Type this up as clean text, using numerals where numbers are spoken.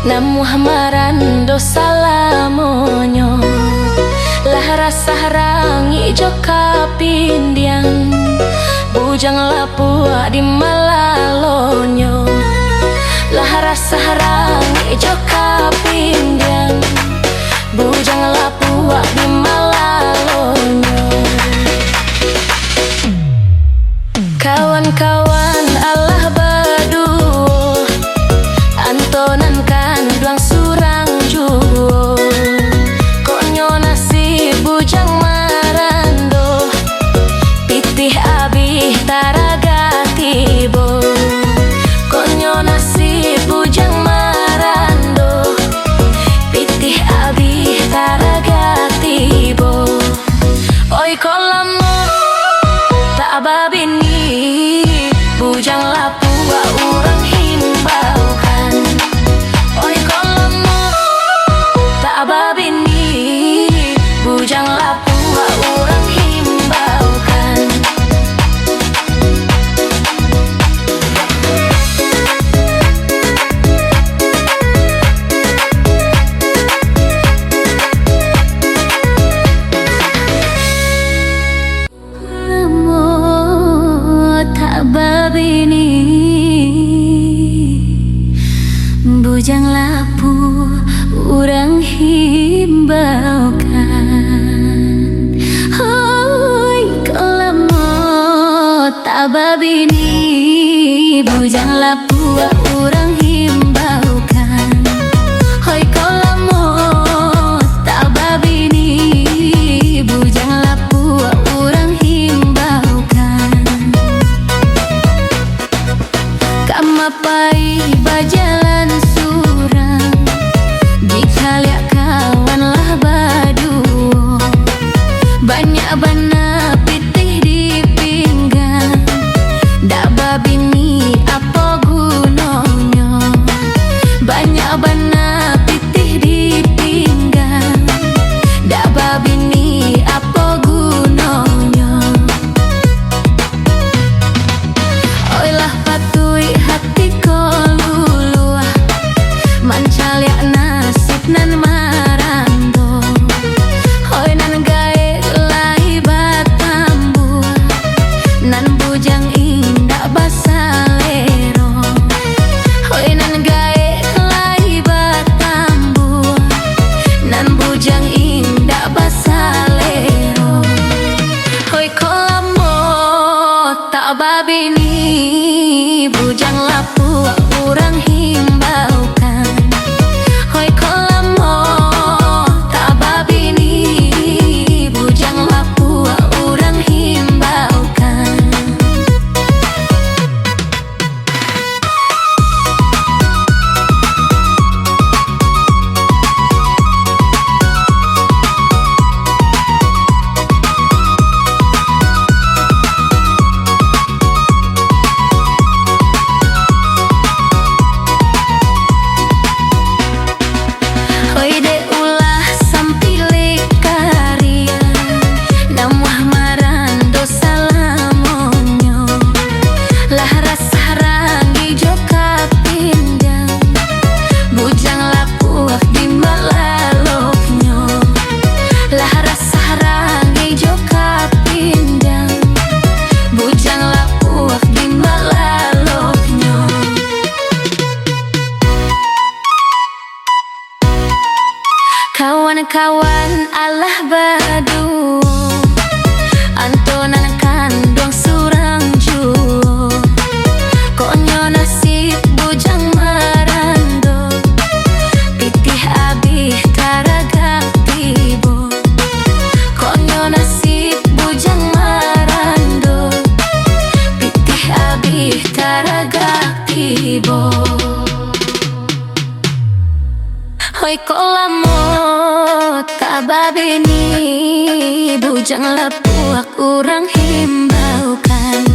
Namu hamaran dosa lamonyo lah rasa rangi joka pindiang bujang lapua di malalonyo lah rasa rangi joka pindiang bujang lapua di malalonyo. Kawan-kawan Allah baduo antonan kan duang surang juo konyo nasi bujang marando pitih abih taraga tibo konyo nasi bujang marando pitih abih taraga tibo oi kolamo tak babini bujang lapua urang himbaukan oi kolamo tak babini bujang lapua urang himbaukan. Babini bujang lapu urang himbaukan hoi kolamo tak babini bujang lapu urang himbaukan hoi kolamo tak babini bujang babini bujang lapu urang himbaukan. Hoi kolamo tak babini bujang lapu urang himbaukan. Kawan-kawan alah badu antonan kandung surang juo. Konyo nasib bujang marando pitih abih taragak tibo. Konyo nasib bujang marando pitih abih taragak tibo. Hoi kolamo tak babini bujang lapuak urang himbaukan.